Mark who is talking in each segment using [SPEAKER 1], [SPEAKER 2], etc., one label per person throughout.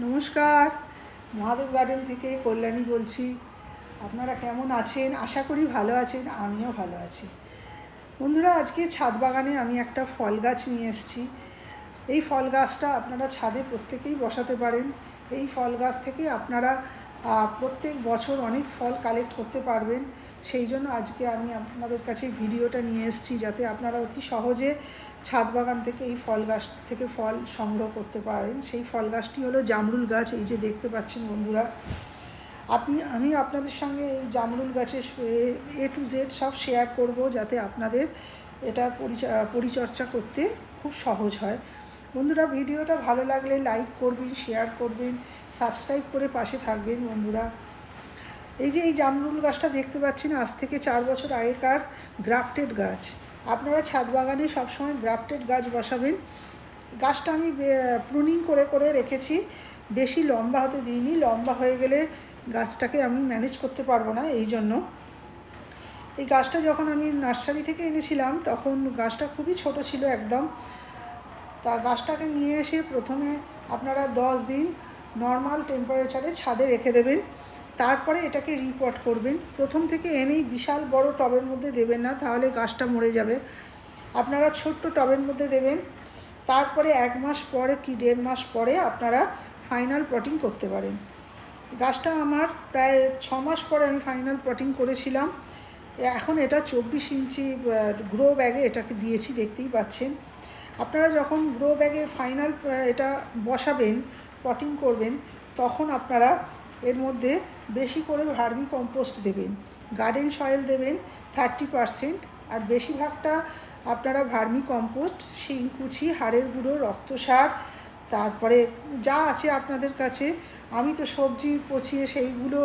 [SPEAKER 1] নমস্কার, মহাদেব গার্ডেন থেকে কল্যাণী বলছি। আপনারা কেমন আছেন? আশা করি ভালো আছেন, আমিও ভালো আছি। বন্ধুরা, আজকে ছাদ বাগানে আমি একটা ফল গাছ নিয়ে এসেছি। এই ফল গাছটা আপনারা ছাদে প্রত্যেকেই বসাতে পারেন। এই ফল গাছ থেকে আপনারা প্রত্যেক বছর অনেক ফল কালেক্ট করতে পারবেন। সেই জন্য আজকে আমি আপনাদের কাছে ভিডিওটা নিয়ে এসেছি, যাতে আপনারা অতি সহজে ছাদ বাগান থেকে এই ফল গাছ থেকে ফল সংগ্রহ করতে পারেন। সেই ফল গাছটি হলো জামরুল গাছ। এই যে দেখতে পাচ্ছেন বন্ধুরা, আমি আপনাদের সঙ্গে এই জামরুল গাছের A to Z সব শেয়ার করব, যাতে আপনাদের এটা পরিচর্যা করতে খুব সহজ হয়। বন্ধুরা, ভিডিওটা ভালো লাগলে লাইক করবেন, শেয়ার করবেন, সাবস্ক্রাইব করে পাশে থাকবেন। বন্ধুরা, এই যে এই জামরুল গাছটা দেখতে পাচ্ছেন, আজ থেকে 4 বছর আগেকার গ্রাফটেড গাছ। আপনারা ছাদ বাগানে সবসময় গ্রাফটেড গাছ বসাবেন। গাছটা আমি প্রুনিং করে করে রেখেছি, বেশি লম্বা হতে দিইনি। লম্বা হয়ে গেলে গাছটাকে আমি ম্যানেজ করতে পারবো না। এই জন্য এই গাছটা যখন আমি নার্সারি থেকে এনেছিলাম, তখন গাছটা খুবই ছোট ছিল একদম। তা গাছটাকে নিয়ে এসে প্রথমে আপনারা 10 দিন নর্মাল টেম্পারেচারে ছাদে রেখে দেবেন। তারপরে এটাকে রিপট করবেন। প্রথম থেকে এনেই বিশাল বড় টবের মধ্যে দেবেন না, তাহলে গাছটা মরে যাবে। আপনারা ছোট্ট টবের মধ্যে দেবেন। তারপরে 1 মাস পরে কি 1.5 মাস পরে আপনারা ফাইনাল পটিং করতে পারেন। গাছটা আমার প্রায় 6 মাস পরে আমি ফাইনাল পটিং করেছিলাম। এখন এটা 24 ইঞ্চি গ্রো ব্যাগে এটাকে দিয়েছি, দেখতেই পাচ্ছেন। আপনারা যখন গ্রো ব্যাগে ফাইনাল এটা বসাবেন, পটিং করবেন, তখন আপনারা এর মধ্যে বেশি করে ভার্মি কম্পোস্ট দেবেন, গার্ডেন সয়েল দেবেন 30%, আর বেশিরভাগটা আপনারা ভার্মি কম্পোস্ট, শিংকুচি, হাড়ের গুঁড়ো, রক্ত সার, তারপরে যা আছে আপনাদের কাছে। আমি তো সবজি পচিয়ে সেইগুলো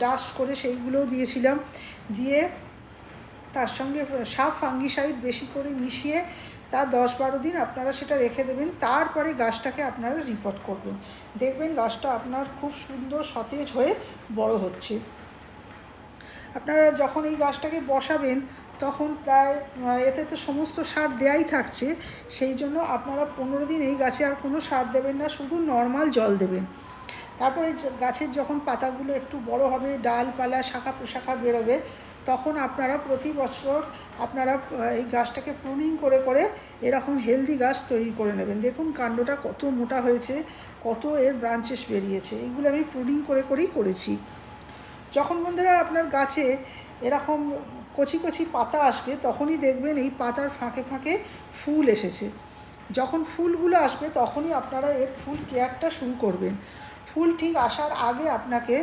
[SPEAKER 1] ডাস্ট করে সেইগুলোও দিয়েছিলাম। দিয়ে তার সঙ্গে সাব ফাঙ্গিসাইড বেশি করে মিশিয়ে তা 10-12 দিন আপনারা সেটা রেখে দেবেন। তারপরে গাছটাকে আপনারা রিপোর্ট করবেন। দেখবেন গাছটা আপনার খুব সুন্দর সতেজ হয়ে বড় হচ্ছে। আপনারা যখন এই গাছটাকে বসাবেন, তখন প্রায় এতে তো সমস্ত সার দেয়াই থাকছে। সেই জন্য আপনারা 15 দিন এই গাছে আর কোনো সার দেবেন না, শুধু নর্মাল জল দেবেন। তারপরে গাছের যখন পাতাগুলো একটু বড় হবে, ডালপালা শাখা প্রশাখা বেরোবে, তখন আপনারা প্রতি বছর আপনারা এই গাছটাকে প্রুনিং করে করে এরকম হেলদি গাছ তৈরি করে নেবেন। দেখুন কাণ্ডটা কত মোটা হয়েছে, কত এর ব্রাঞ্চেস বেরিয়েছে। এইগুলো আমি প্রুনিং করে করেই করেছি। যখন বন্ধুরা আপনার গাছে এরকম কচি কচি পাতা আসবে, তখনই দেখবেন এই পাতার ফাঁকে ফাঁকে ফুল এসেছে। যখন ফুলগুলো আসবে, তখনই আপনারা এর ফুল কেয়ারটা শুরু করবেন। ফুল ঠিক আসার আগে আপনাকে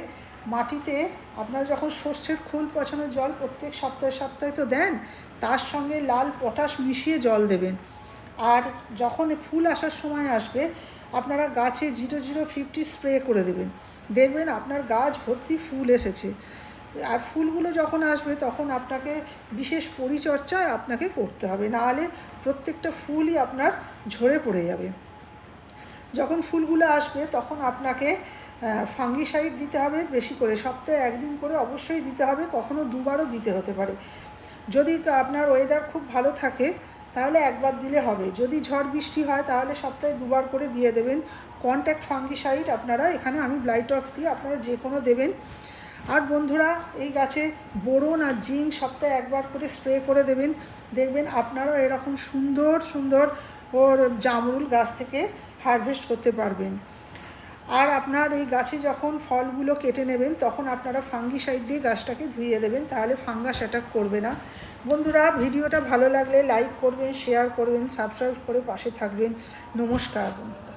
[SPEAKER 1] মাটিতে, আপনারা যখন সর্ষের খোল পচানোর জল প্রত্যেক সপ্তাহে সপ্তাহে তো দেন, তার সঙ্গে লাল পটাশ মিশিয়ে জল দেবেন। আর যখন ফুল আসার সময় আসবে, আপনারা গাছে 0050 স্প্রে করে দেবেন। দেখবেন আপনার গাছ ভর্তি ফুল এসেছে। আর ফুলগুলো যখন আসবে, তখন আপনাকে বিশেষ পরিচর্যা আপনাকে করতে হবে, নাহলে প্রত্যেকটা ফুলই আপনার ঝরে পড়ে যাবে। যখন ফুলগুলো আসবে, তখন আপনাকে ফাঙ্গিসাইড দিতে হবে বেশি করে, সপ্তাহে 1 দিন করে অবশ্যই দিতে হবে, কখনো 2বারও দিতে হতে পারে। যদি আপনার ওয়েদার খুব ভালো থাকে, তাহলে 1বার দিলে হবে। যদি ঝড় বৃষ্টি হয়, তাহলে সপ্তাহে 2বার করে দিয়ে দেবেন। কন্ট্যাক্ট ফাঙ্গিসাইড আপনারা এখানে আমি ব্লাইটক্স দিয়ে আপনারা যে কোনো দেবেন। আর বন্ধুরা, এই গাছে বোরন আর জিঙ্ক সপ্তাহে 1বার করে স্প্রে করে দেবেন। দেখবেন আপনারাও এরকম সুন্দর সুন্দর ওর জামরুল গাছ থেকে হারভেস্ট করতে পারবেন। আর আপনার এই গাছে যখন ফলগুলো কেটে নেবেন, তখন আপনারা ফাঙ্গিসাইড দিয়ে গাছটাকে ধুইয়ে দেবেন, তাহলে ফাঙ্গাস অ্যাটাক করবে না। বন্ধুরা, ভিডিওটা ভালো লাগলে লাইক করবেন, শেয়ার করবেন, সাবস্ক্রাইব করে পাশে থাকবেন। নমস্কার বন্ধুরা।